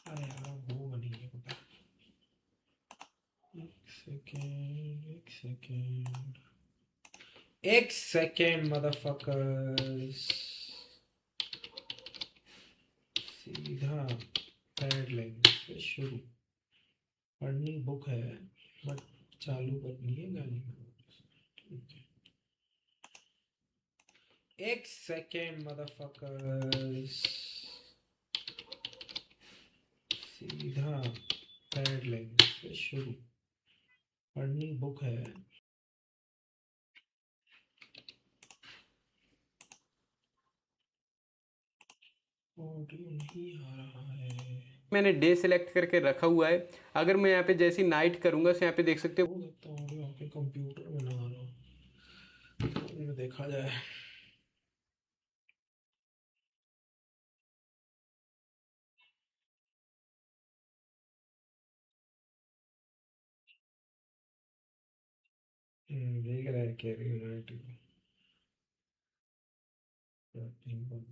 अरे यार वो बनी है पता। एक सेकेंड मदरफकर्स। सीधा पैडलिंग से शुरू। पढ़नी बुक है बट चालू करनी है गाली। ठीक है। एक सेकेंड मदरफकर्स। सीधा पैडलिंग से शुरू। पढ़नी बुक है। ऑडियो नहीं आ रहा है। मैंने डे सेलेक्ट करके रखा हुआ है। अगर मैं यहाँ पे जैसी नाइट करूँगा तो यहाँ पे देख सकते हो ऑडियो आपके कंप्यूटर में ना आ रहा हो। देखा जाए। देख रहा है कैरी यूनाइटेड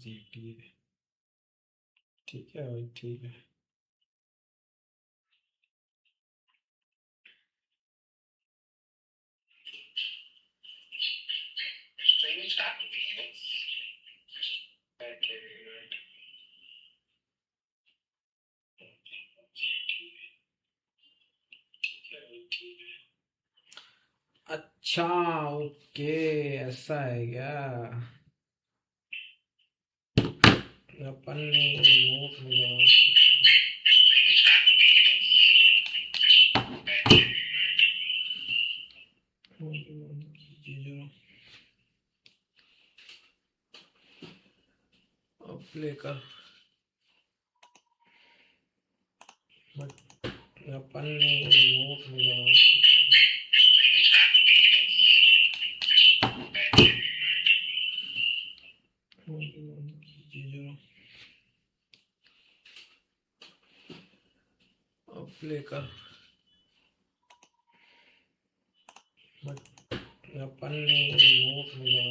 जीटी। ठीक है भाई ठीक है। अच्छा ओके ऐसा है क्या। अपन ने रिमोट मिला। अब प्ले कर। अपन ने रिमोट मिला। अब प्ले कर। अपन ने रिमोट मिला।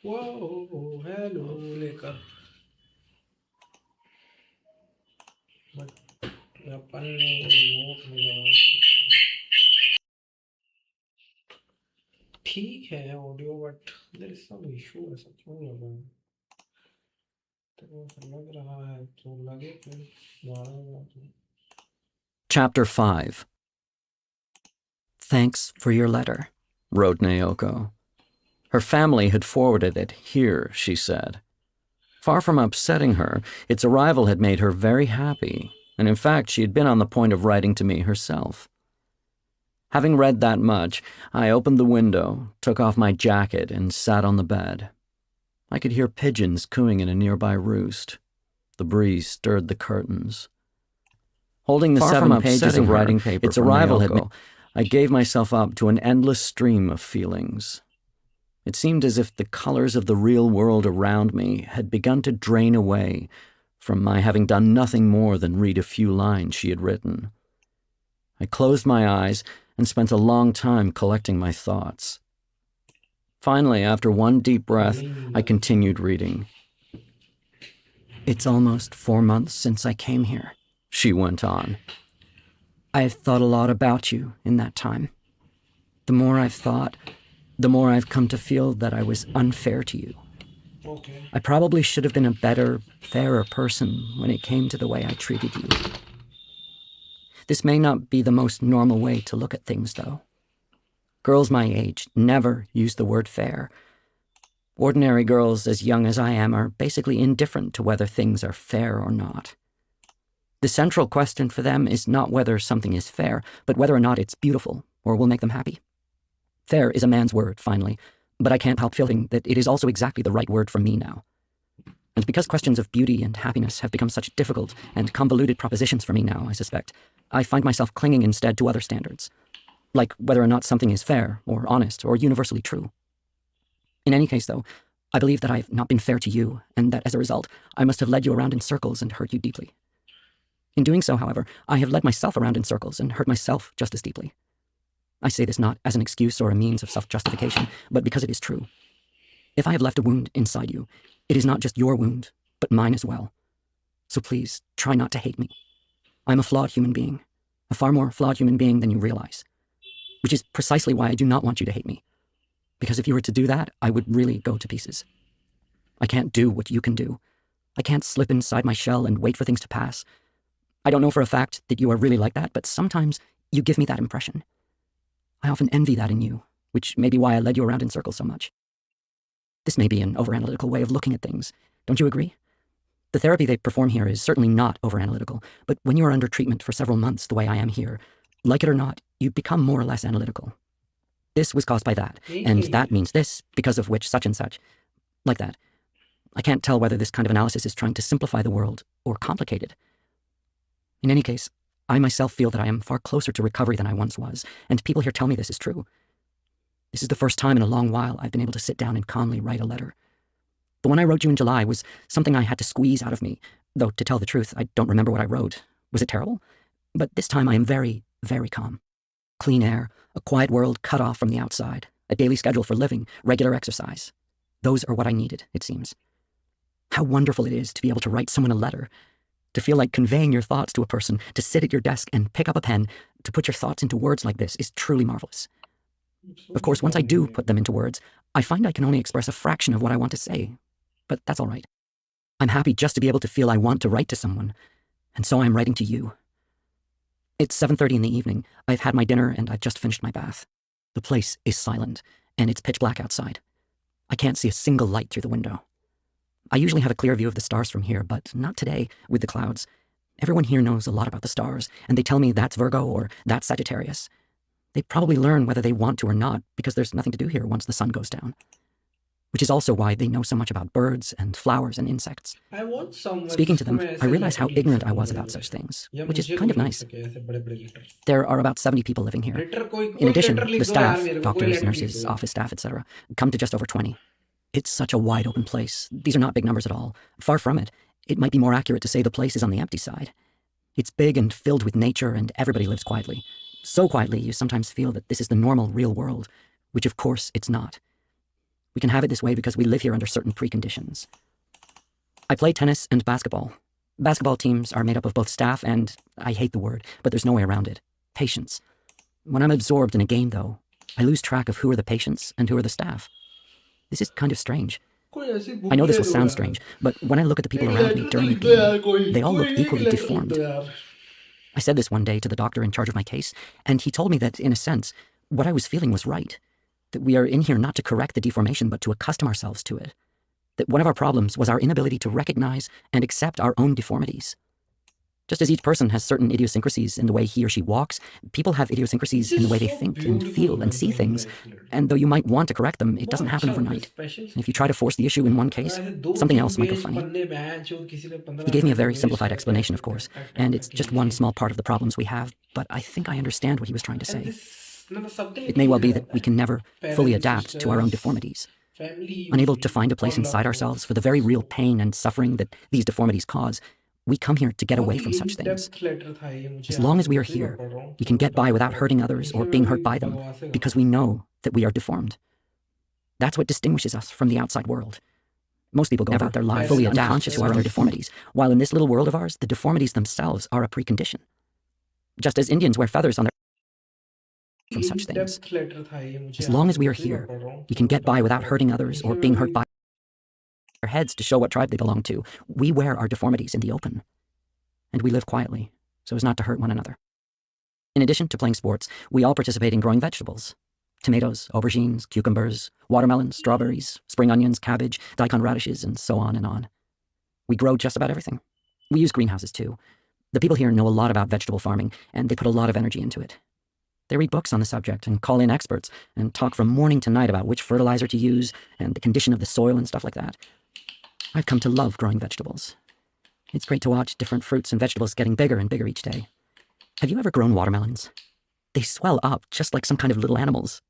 वो हेलो लेकर अपन ने रिमोट मिला। ठीक है audio but there is some issue ऐसा क्यों लग रहा है। तो ऐसा लग रहा है तो लगे फिर मारूंगा तो। Chapter 5. Thanks for your letter, wrote Naoko. Her family had forwarded it here, she said. Far from upsetting her, its arrival had made her very happy, and in fact she had been on the point of writing to me herself. Having read that much, I opened the window, took off my jacket, and sat on the bed. I could hear pigeons cooing in a nearby roost. The breeze stirred the curtains. Holding the 7 pages of writing paper its arrival had made, I gave myself up to an endless stream of feelings. It seemed as if the colors of the real world around me had begun to drain away from my having done nothing more than read a few lines she had written. I closed my eyes and spent a long time collecting my thoughts. Finally, after one deep breath, I continued reading. It's almost 4 months since I came here, she went on. I've thought a lot about you in that time. The more I've thought, the more I've come to feel that I was unfair to you. Okay. I probably should have been a better, fairer person when it came to the way I treated you. This may not be the most normal way to look at things, though. Girls my age never use the word fair. Ordinary girls as young as I am are basically indifferent to whether things are fair or not. The central question for them is not whether something is fair, but whether or not it's beautiful or will make them happy. Fair is a man's word, finally, but I can't help feeling that it is also exactly the right word for me now. And because questions of beauty and happiness have become such difficult and convoluted propositions for me now, I suspect, I find myself clinging instead to other standards, like whether or not something is fair or honest or universally true. In any case, though, I believe that I have not been fair to you, and that as a result, I must have led you around in circles and hurt you deeply. In doing so, however, I have led myself around in circles and hurt myself just as deeply. I say this not as an excuse or a means of self-justification, but because it is true. If I have left a wound inside you, it is not just your wound, but mine as well. So please, try not to hate me. I'm a flawed human being, a far more flawed human being than you realize, which is precisely why I do not want you to hate me. Because if you were to do that, I would really go to pieces. I can't do what you can do. I can't slip inside my shell and wait for things to pass. I don't know for a fact that you are really like that, but sometimes you give me that impression. I often envy that in you, which may be why I led you around in circles so much. This may be an overanalytical way of looking at things. Don't you agree? The therapy they perform here is certainly not overanalytical, but when you are under treatment for several months the way I am here, like it or not, you become more or less analytical. This was caused by that, and that means this, because of which such and such. Like that. I can't tell whether this kind of analysis is trying to simplify the world or complicate it. In any case, I myself feel that I am far closer to recovery than I once was, and people here tell me this is true. This is the first time in a long while I've been able to sit down and calmly write a letter. The one I wrote you in July was something I had to squeeze out of me, though to tell the truth, I don't remember what I wrote. Was it terrible? But this time I am very, very calm. Clean air, a quiet world cut off from the outside, a daily schedule for living, regular exercise. Those are what I needed, it seems. How wonderful it is to be able to write someone a letter, to feel like conveying your thoughts to a person, to sit at your desk and pick up a pen, to put your thoughts into words like this is truly marvelous. Of course, once I do put them into words, I find I can only express a fraction of what I want to say, but that's all right. I'm happy just to be able to feel I want to write to someone, and so I'm writing to you. It's 7:30 in the evening. I've had my dinner and I've just finished my bath. The place is silent, and it's pitch black outside. I can't see a single light through the window. I usually have a clear view of the stars from here, but not today, with the clouds. Everyone here knows a lot about the stars, and they tell me that's Virgo or that's Sagittarius. They probably learn whether they want to or not, because there's nothing to do here once the sun goes down. Which is also why they know so much about birds and flowers and insects. I want someone Speaking to them, जिसको मैं I ऐसे realize how letter ignorant लिख I was सकूं about बड़े-बड़े। such things, या which is मुझे kind of कोई लिख nice. सके ऐसे बड़े-बड़े letter। There are about 70 people living here. Letter कोई In कोई addition, letter लिख the दो staff, यार मेरे को, कोई doctors, letter लिख nurses, दो। office staff, etc., come to just over 20. It's such a wide open place. These are not big numbers at all. Far from it. It might be more accurate to say the place is on the empty side. It's big and filled with nature, and everybody lives quietly. So quietly, you sometimes feel that this is the normal, real world, which of course it's not. We can have it this way because we live here under certain preconditions. I play tennis and basketball. Basketball teams are made up of both staff and, I hate the word, but there's no way around it, patience. When I'm absorbed in a game, though, I lose track of who are the patients and who are the staff. This is kind of strange. कोई ऐसी book I know this ले will दो sound यार। strange, but when I look at the people एक around me letter तो during the लिख दो यार game, कोई, they all कोई look एक equally letter लिख deformed. दो यार। I said this one day to the doctor in charge of my case, and he told me that, in a sense, what I was feeling was right. That we are in here not to correct the deformation, but to accustom ourselves to it. That one of our problems was our inability to recognize and accept our own deformities. Just as each person has certain idiosyncrasies in the way he or she walks, people have idiosyncrasies in the way they think and feel and see things, and though you might want to correct them, it doesn't happen overnight. And if you try to force the issue in one case, something else might go funny. He gave me a very simplified explanation, of course, and it's just one small part of the problems we have, but I think I understand what he was trying to say. It may well be that we can never fully adapt to our own deformities. Unable to find a place inside ourselves for the very real pain and suffering that these deformities cause, we come here to get away from such things. As long as we are here, we can get by without hurting others or being hurt by them, because we know that we are deformed. That's what distinguishes us from the outside world. Most people go about their lives fully unconscious to our own deformities, while in this little world of ours, the deformities themselves are a precondition. Just as Indians wear feathers on their from such things. As long as we are here, we can get by without hurting others or being hurt by our heads to show what tribe they belong to. We wear our deformities in the open. And we live quietly, so as not to hurt one another. In addition to playing sports, we all participate in growing vegetables. Tomatoes, aubergines, cucumbers, watermelons, strawberries, spring onions, cabbage, daikon radishes, and so on and on. We grow just about everything. We use greenhouses too. The people here know a lot about vegetable farming, and they put a lot of energy into it. They read books on the subject and call in experts and talk from morning to night about which fertilizer to use and the condition of the soil and stuff like that. I've come to love growing vegetables. It's great to watch different fruits and vegetables getting bigger and bigger each day. Have you ever grown watermelons? They swell up just like some kind of little animals.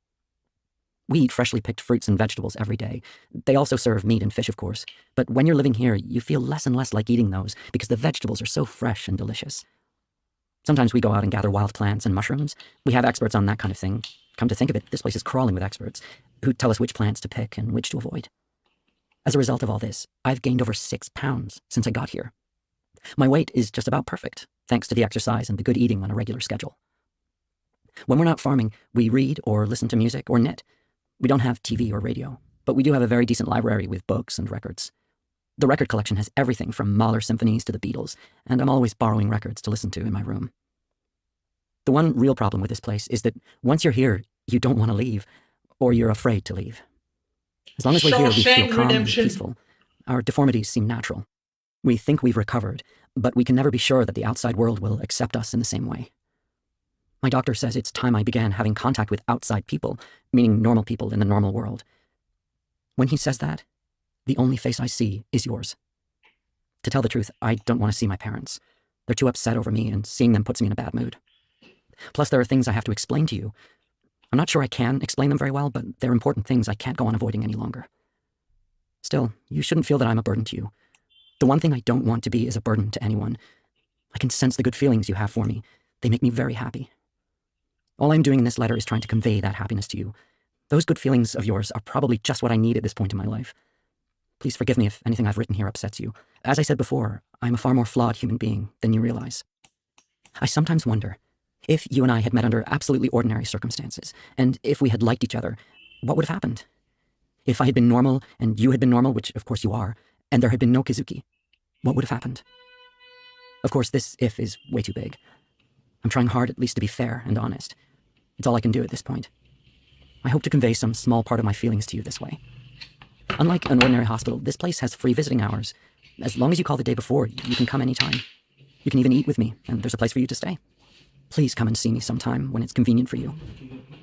We eat freshly picked fruits and vegetables every day. They also serve meat and fish, of course. But when you're living here, you feel less and less like eating those because the vegetables are so fresh and delicious. Sometimes we go out and gather wild plants and mushrooms. We have experts on that kind of thing. Come to think of it, this place is crawling with experts who tell us which plants to pick and which to avoid. As a result of all this, I've gained over 6 pounds since I got here. My weight is just about perfect, thanks to the exercise and the good eating on a regular schedule. When we're not farming, we read or listen to music or knit. We don't have TV or radio, but we do have a very decent library with books and records. The record collection has everything from Mahler symphonies to the Beatles, and I'm always borrowing records to listen to in my room. The one real problem with this place is that once you're here, you don't want to leave, or you're afraid to leave. As long as we're here, we feel calm and peaceful. Our deformities seem natural. We think we've recovered, but we can never be sure that the outside world will accept us in the same way. My doctor says it's time I began having contact with outside people, meaning normal people in the normal world. When he says that, the only face I see is yours. To tell the truth, I don't want to see my parents. They're too upset over me, and seeing them puts me in a bad mood. Plus, there are things I have to explain to you. I'm not sure I can explain them very well, but they're important things I can't go on avoiding any longer. Still, you shouldn't feel that I'm a burden to you. The one thing I don't want to be is a burden to anyone. I can sense the good feelings you have for me. They make me very happy. All I'm doing in this letter is trying to convey that happiness to you. Those good feelings of yours are probably just what I need at this point in my life. Please forgive me if anything I've written here upsets you. As I said before, I'm a far more flawed human being than you realize. I sometimes wonder, if you and I had met under absolutely ordinary circumstances, and if we had liked each other, what would have happened? If I had been normal, and you had been normal, which of course you are, and there had been no Kizuki, what would have happened? Of course, this if is way too big. I'm trying hard at least to be fair and honest. It's all I can do at this point. I hope to convey some small part of my feelings to you this way. Unlike an ordinary hospital, this place has free visiting hours. As long as you call the day before, you can come anytime. You can even eat with me, and there's a place for you to stay. Please come and see me sometime when it's convenient for you.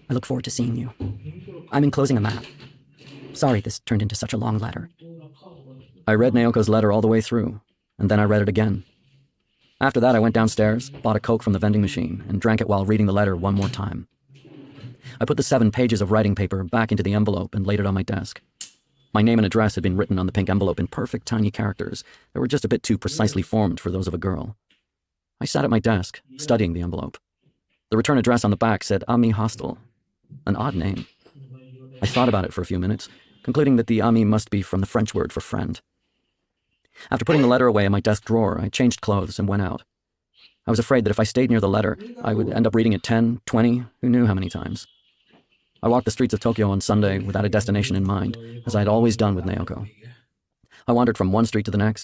I look forward to seeing you. I'm enclosing a map. Sorry this turned into such a long letter. I read Naoko's letter all the way through, and then I read it again. After that, I went downstairs, bought a Coke from the vending machine, and drank it while reading the letter one more time. I put the 7 pages of writing paper back into the envelope and laid it on my desk. My name and address had been written on the pink envelope in perfect tiny characters that were just a bit too precisely formed for those of a girl. I sat at my desk, studying the envelope. The return address on the back said Ami Hostel, an odd name. I thought about it for a few minutes, concluding that the Ami must be from the French word for friend. After putting the letter away in my desk drawer, I changed clothes and went out. I was afraid that if I stayed near the letter, I would end up reading it 10, 20, who knew how many times. I walked the streets of Tokyo on Sunday without a destination in mind, as I had always done with Naoko. I wandered from one street to the next,